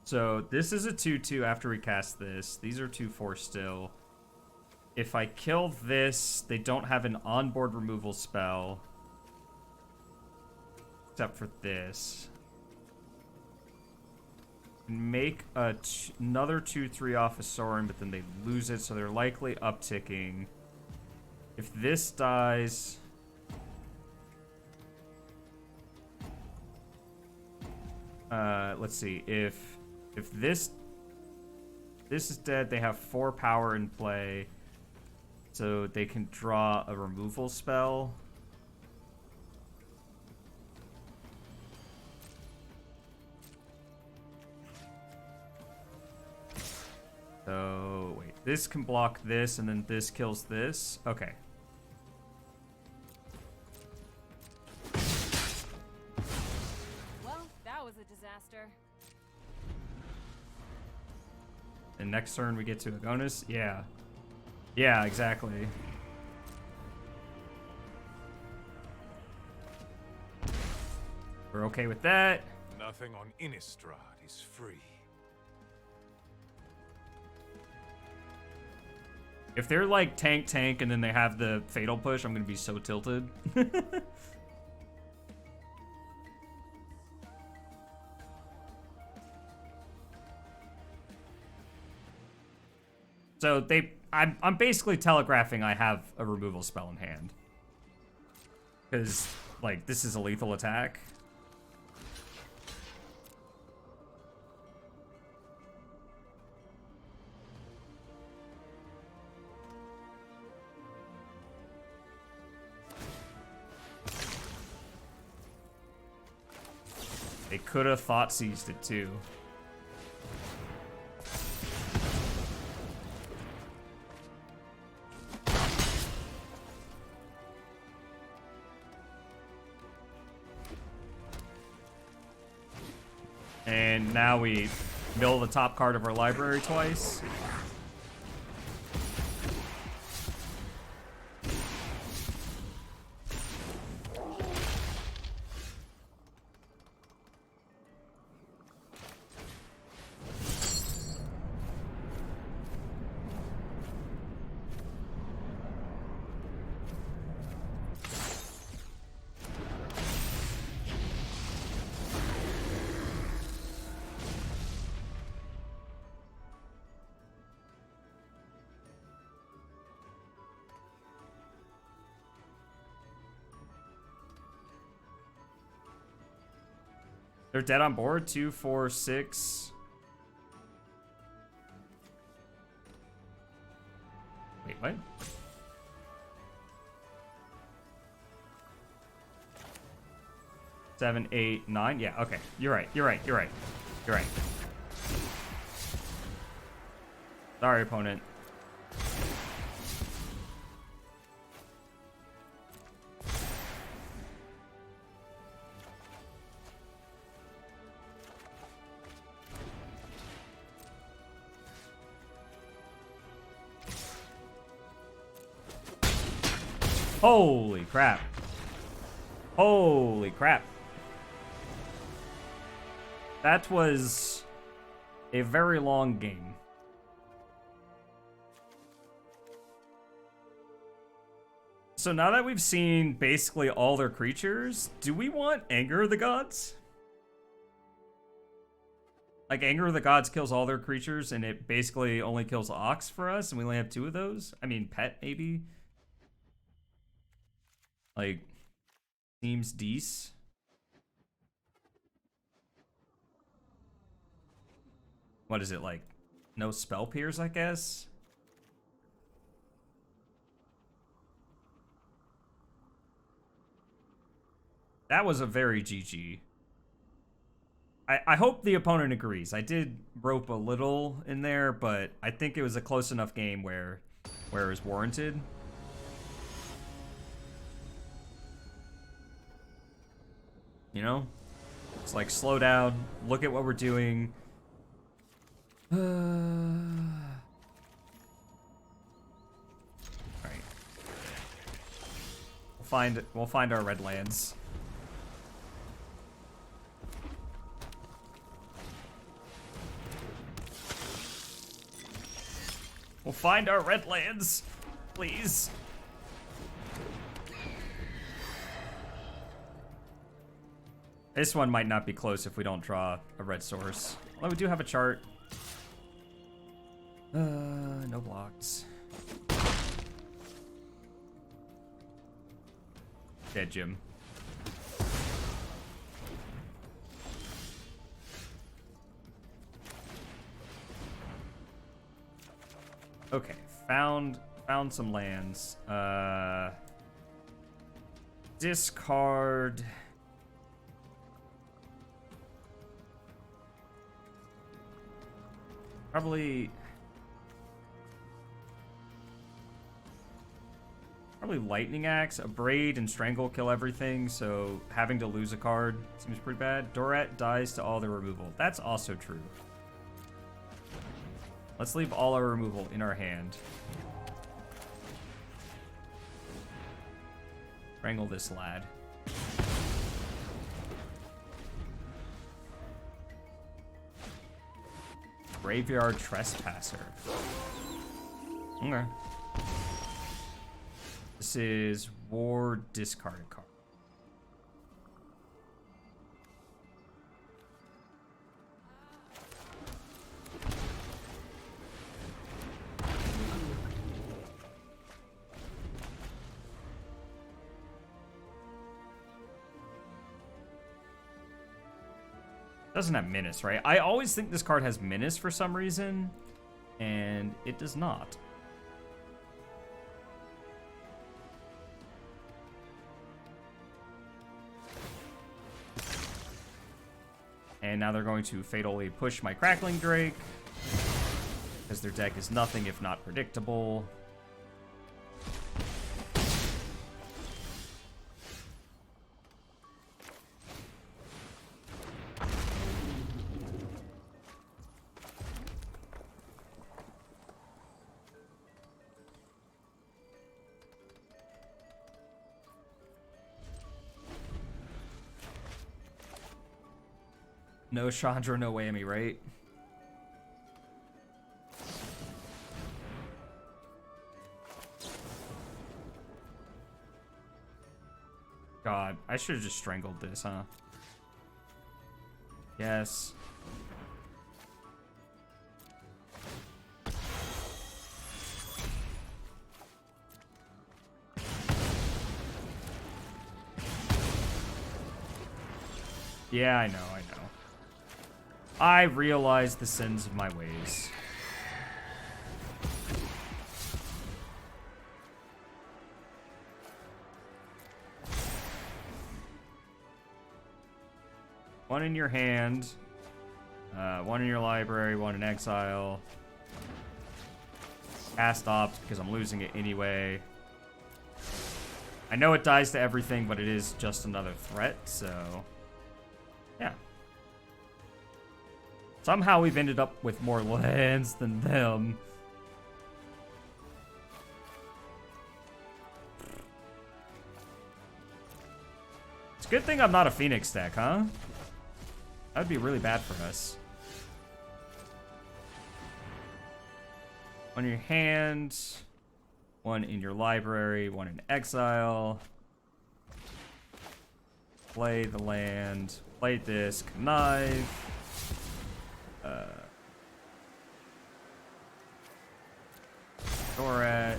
So this is a 2/2 after we cast this. These are 2/4 still. If I kill this, they don't have an onboard removal spell. Except for this. Make another 2/3 off of Sorin, but then they lose it, so they're likely upticking. If this dies... let's see. If this is dead, they have 4 power in play, so they can draw a removal spell. So wait, this can block this, and then this kills this. Okay. a disaster. And next turn we get to Agonis. Yeah. Yeah, exactly. We're okay with that. Nothing on Innistrad is free. If they're like tank and then they have the fatal push, I'm gonna be so tilted. So I'm basically telegraphing I have a removal spell in hand. Because, like, this is a lethal attack. They could have thought seized it too. And now we mill the top card of our library twice. They're dead on board. 2, 4, 6. Wait, what? Seven, 8, 9. Yeah, okay. You're right. You're right. You're right. You're right. Sorry, opponent. Holy crap. Holy crap. That was a very long game. So now that we've seen basically all their creatures, do we want Anger of the Gods? Like, Anger of the Gods kills all their creatures, and it basically only kills Ox for us, and we only have 2 of those? I mean, Pet, maybe? Like, seems decent. What is it, like, no spell pierce, I guess? That was a very GG. I hope the opponent agrees. I did rope a little in there, but I think it was a close enough game where it was warranted. You know? It's like, slow down, look at what we're doing. Alright. We'll find our red lands. We'll find our red lands, please. This one might not be close if we don't draw a red source. Although we do have a chart. No blocks. Dead Jim. Okay, found some lands. Discard. Probably. Probably Lightning Axe, Abrade, and Strangle kill everything, so having to lose a card seems pretty bad. Dorat dies to all the removal. That's also true. Let's leave all our removal in our hand. Strangle this lad. Graveyard Trespasser. Okay. This is War discarded card. Doesn't have Menace, right? I always think this card has Menace for some reason, and it does not. And now they're going to fatally push my Crackling Drake, because their deck is nothing if not predictable. No Chandra, no whammy, right? God, I should have just strangled this, huh? Yes. Yeah, I know, I know. I realize the sins of my ways. One in your hand, one in your library, one in exile. Cast Opt because I'm losing it anyway. I know it dies to everything, but it is just another threat, so yeah. Somehow we've ended up with more lands than them. It's a good thing I'm not a Phoenix deck, huh? That would be really bad for us. One in your hand, one in your library, one in exile. Play the land, play this, connive. Dorat.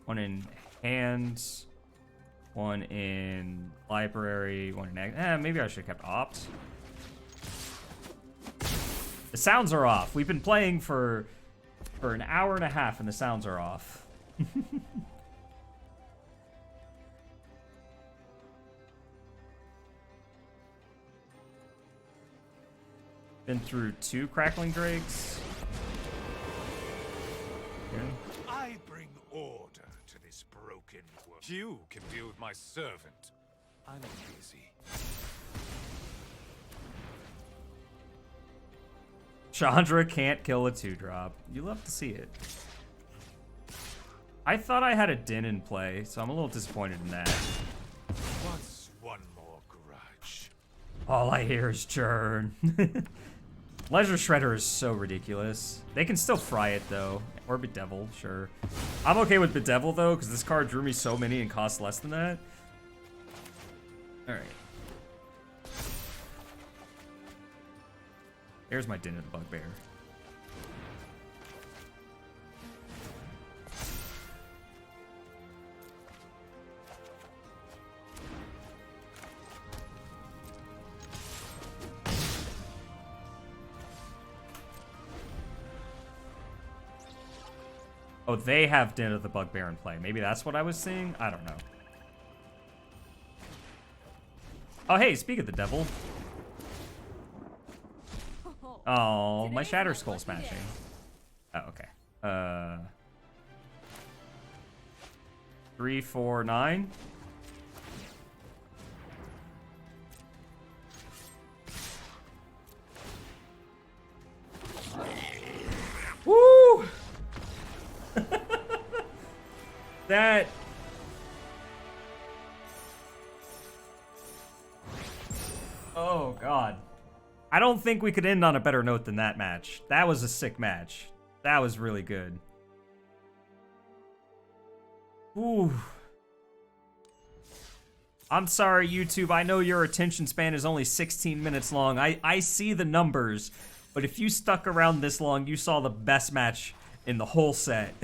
One in hands, one in library, one in maybe I should have kept Opt. The sounds are off. We've been playing for an hour and a half and the sounds are off. Been through 2 Crackling Drakes. Yeah. I bring order to this broken world. You can deal with my servant. I'm busy. Chandra can't kill a 2-drop. You love to see it. I thought I had a Din in play, so I'm a little disappointed in that. What's one more grudge? All I hear is churn. Leisure Shredder is so ridiculous. They can still fry it, though. Or Bedevil, sure. I'm okay with Bedevil, though, because this card drew me so many and costs less than that. Alright. There's my Din of the Bugbear. Oh, they have Den of the Bugbear in play. Maybe that's what I was seeing? I don't know. Oh, hey, speak of the devil. Oh, my Today's Shatter my Skull lucky smashing. day. Oh, okay. 3, 4, 9. Woo! That... Oh, God. I don't think we could end on a better note than that match. That was a sick match. That was really good. Ooh. I'm sorry, YouTube. I know your attention span is only 16 minutes long. I see the numbers, but if you stuck around this long, you saw the best match in the whole set.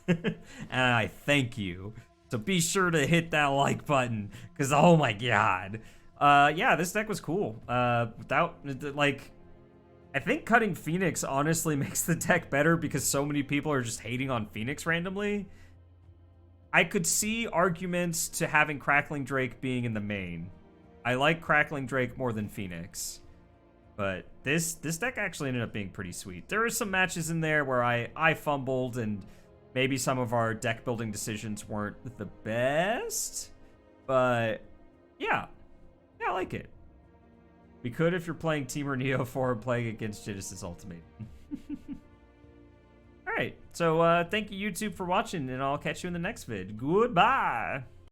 And I thank you. So be sure to hit that like button, because oh my god. Yeah, this deck was cool. Like, I think cutting Phoenix honestly makes the deck better because so many people are just hating on Phoenix randomly. I could see arguments to having Crackling Drake being in the main. I like Crackling Drake more than Phoenix. But this deck actually ended up being pretty sweet. There were some matches in there where I fumbled and maybe some of our deck building decisions weren't the best. But yeah. Yeah, I like it. We could if you're playing Teamer Neo 4 and playing against Genesis Ultimate. Alright, so thank you YouTube for watching, and I'll catch you in the next vid. Goodbye!